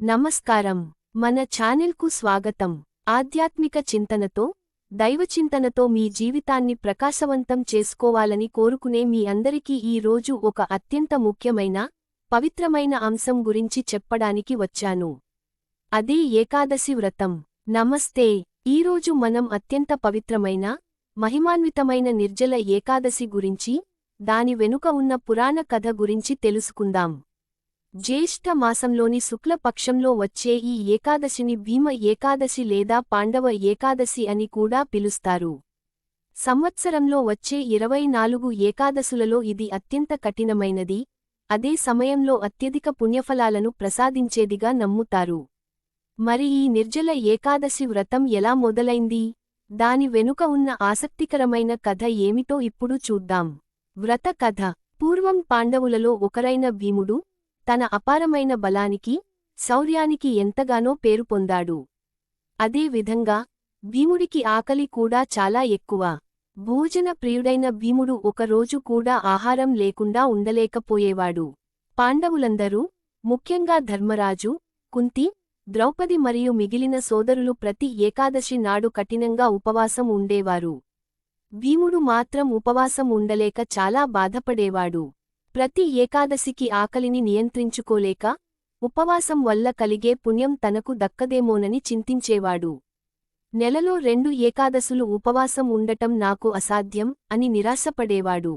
నమస్కారం. మన ఛానెల్కు స్వాగతం. ఆధ్యాత్మిక చింతనతో, దైవచింతనతో మీ జీవితాన్ని ప్రకాశవంతం చేసుకోవాలని కోరుకునే మీ అందరికీ ఈ రోజు ఒక అత్యంత ముఖ్యమైన, పవిత్రమైన అంశం గురించి చెప్పడానికి వచ్చాను. అదే ఏకాదశి వ్రతం. నమస్తే. ఈరోజు మనం అత్యంత పవిత్రమైన, మహిమాన్వితమైన నిర్జల ఏకాదశి గురించి, దాని వెనుక ఉన్న పురాణ కథ గురించి తెలుసుకుందాం. జ్యేష్ఠ మాసంలోని శుక్ల పక్షంలో వచ్చే ఈ ఏకాదశిని భీమ ఏకాదశి లేదా పాండవ ఏకాదశి అని కూడా పిలుస్తారు. సంవత్సరంలో వచ్చే 24 ఏకాదశులలో ఇది అత్యంత కఠినమైనది, అదే సమయంలో అత్యధిక పుణ్యఫలాలను ప్రసాదించేదిగా నమ్ముతారు. మరి ఈ నిర్జల ఏకాదశి వ్రతం ఎలా మొదలైంది? దాని వెనుక ఉన్న ఆసక్తికరమైన కథ ఏమిటో ఇప్పుడు చూద్దాం. వ్రత కథ. పూర్వం పాండవులలో ఒకరైన భీముడు, తన అపారమైన బలానికి, శౌర్యానికి ఎంతగానో పేరు పొందాడు. అదే విధంగా, భీముడికి ఆకలి కూడా చాలా ఎక్కువ. భోజన ప్రియుడైన భీముడు ఒకరోజు కూడా ఆహారం లేకుండా ఉండలేకపోయేవాడు. పాండవులందరూ, ముఖ్యంగా ధర్మరాజు, కుంతి, ద్రౌపది మరియు మిగిలిన సోదరులు ప్రతి ఏకాదశి నాడు కఠినంగా ఉపవాసం ఉండేవారు. భీముడు మాత్రం ఉపవాసం ఉండలేక చాలా బాధపడేవాడు. ప్రతి ఏకాదశికి ఆకలిని నియంత్రించుకోలేక, ఉపవాసం వల్ల కలిగే పుణ్యం తనకు దక్కదేమోనని చింతించేవాడు. నెలలో 2 ఏకాదశులు ఉపవాసం ఉండటం నాకు అసాధ్యం అని నిరాశపడేవాడు.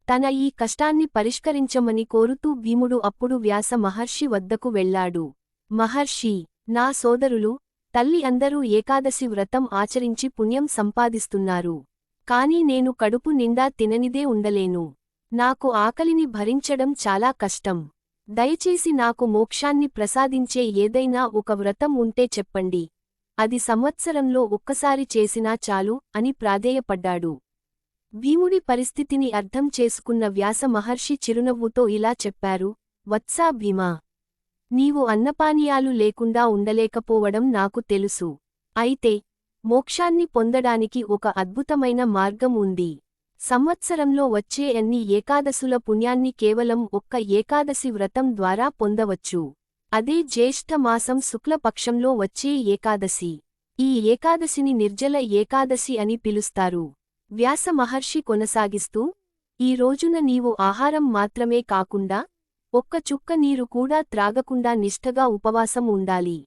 తన ఈ కష్టాన్ని పరిష్కరించమని కోరుతూ భీముడు అప్పుడు వ్యాస మహర్షి వద్దకు వెళ్లాడు. మహర్షి, నా సోదరులు, తల్లి అందరూ ఏకాదశి వ్రతం ఆచరించి పుణ్యం సంపాదిస్తున్నారు. కాని నేను కడుపు నిండా తిననిదే ఉండలేను. నాకు ఆకలిని భరించడం చాలా కష్టం. దయచేసి నాకు మోక్షాన్ని ప్రసాదించే ఏదైనా ఒక వ్రతం ఉంటే చెప్పండి. అది సంవత్సరంలో ఒక్కసారి చేసినా చాలు అని ప్రాధేయపడ్డాడు. భీముడి పరిస్థితిని అర్థం చేసుకున్న వ్యాస మహర్షి చిరునవ్వుతో ఇలా చెప్పారు: వత్సా భీమా, నీవు అన్నపానీయాలు లేకుండా ఉండలేకపోవడం నాకు తెలుసు. అయితే, మోక్షాన్ని పొందడానికి ఒక అద్భుతమైన మార్గం ఉంది. సంవత్సరంలో వచ్చే అన్ని ఏకాదశుల పుణ్యాన్ని కేవలం ఒక్క ఏకాదశి వ్రతం ద్వారా పొందవచ్చు. అదే జ్యేష్ఠ మాసం శుక్లపక్షంలో వచ్చే ఏకాదశి. ఈ ఏకాదశిని నిర్జల ఏకాదశి అని పిలుస్తారు. వ్యాస మహర్షి కొనసాగిస్తూ, ఈ రోజున నీవు ఆహారం మాత్రమే కాకుండా, ఒక్క చుక్క నీరు కూడా త్రాగకుండా నిష్ఠగా ఉపవాసం ఉండాలి.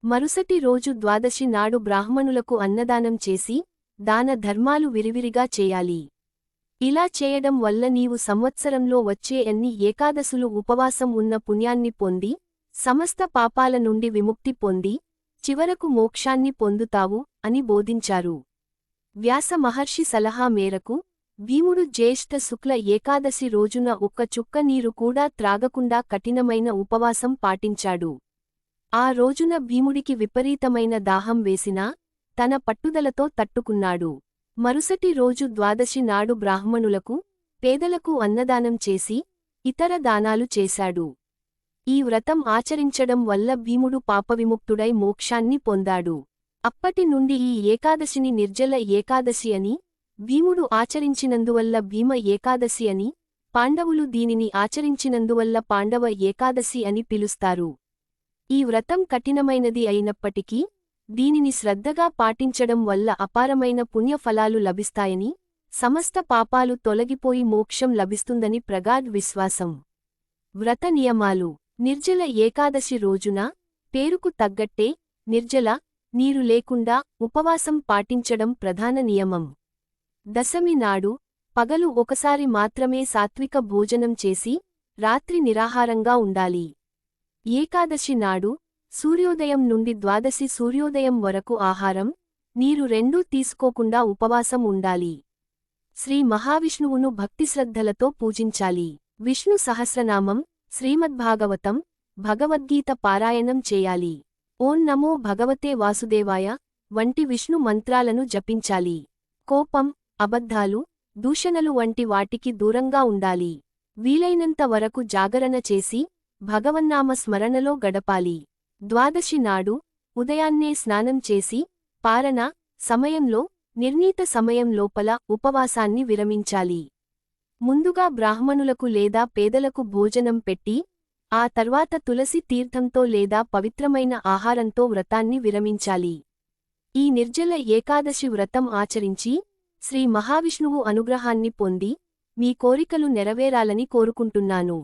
మరుసటి రోజు ద్వాదశి నాడు బ్రాహ్మణులకు అన్నదానం చేసి, దాన ధర్మాలు విరివిరిగా చేయాలి. ఇలా చేయడం వల్ల నీవు సంవత్సరంలో వచ్చే అన్ని ఏకాదశులు ఉపవాసం ఉన్న పుణ్యాన్ని పొంది, సమస్త పాపాల నుండి విముక్తి పొంది, చివరకు మోక్షాన్ని పొందుతావు అని బోధించారు. వ్యాస మహర్షి సలహా మేరకు, భీముడు జ్యేష్ఠ శుక్ల ఏకాదశి రోజున ఒక్క చుక్క నీరు కూడా త్రాగకుండా కఠినమైన ఉపవాసం పాటించాడు. ఆ రోజున భీముడికి విపరీతమైన దాహం వేసినా, తన పట్టుదలతో తట్టుకున్నాడు. మరుసటి రోజు ద్వాదశి నాడు బ్రాహ్మణులకు, పేదలకు అన్నదానం చేసి, ఇతర దానాలు చేశాడు. ఈ వ్రతం ఆచరించడం వల్ల భీముడు పాపవిముక్తుడై మోక్షాన్ని పొందాడు. అప్పటి నుండి ఈ ఏకాదశిని నిర్జల ఏకాదశి అని, భీముడు ఆచరించినందువల్ల భీమ ఏకాదశి అని, పాండవులు దీనిని ఆచరించినందువల్ల పాండవ ఏకాదశి అని పిలుస్తారు. ఈ వ్రతం కఠినమైనది అయినప్పటికీ, దీనిని శ్రద్ధగా పాటించడం వల్ల అపారమైన పుణ్యఫలాలు లభిస్తాయని, సమస్త పాపాలు తొలగిపోయి మోక్షం లభిస్తుందని ప్రగాఢ విశ్వాసం. వ్రత నియమాలు. నిర్జల ఏకాదశి రోజున, పేరుకు తగ్గట్టే, నిర్జల, నీరు లేకుండా ఉపవాసం పాటించడం ప్రధాన నియమం. దశమి నాడు, పగలు ఒకసారి మాత్రమే సాత్విక భోజనం చేసి, రాత్రి నిరాహారంగా ఉండాలి. ఏకాదశి నాడు, సూర్యోదయం నుండి ద్వాదశి సూర్యోదయం వరకు ఆహారం, నీరు రెండూ తీసుకోకుండా ఉపవాసం ఉండాలి. శ్రీ మహావిష్ణువును భక్తిశ్రద్ధలతో పూజించాలి. విష్ణు సహస్రనామం, శ్రీమద్భాగవతం, భగవద్గీత పారాయణం చేయాలి. ఓం నమో భగవతే వాసుదేవాయ వంటి విష్ణు మంత్రాలను జపించాలి. కోపం, అబద్ధాలు, దూషణలు వంటి వాటికి దూరంగా ఉండాలి. వీలైనంత వరకు జాగరణ చేసి, భగవన్నామ స్మరణలో గడపాలి. ద్వాదశి నాడు, ఉదయాన్నే స్నానం చేసి, పారణ సమయంలో, నిర్ణీత సమయం లోపల ఉపవాసాన్ని విరమించాలి. ముందుగా బ్రాహ్మణులకు లేదా పేదలకు భోజనం పెట్టి, ఆ తర్వాత తులసి తీర్థంతో లేదా పవిత్రమైన ఆహారంతో వ్రతాన్ని విరమించాలి. ఈ నిర్జల ఏకాదశి వ్రతం ఆచరించి, శ్రీ మహావిష్ణువు అనుగ్రహాన్ని పొంది, మీ కోరికలు నెరవేరాలని కోరుకుంటున్నాను.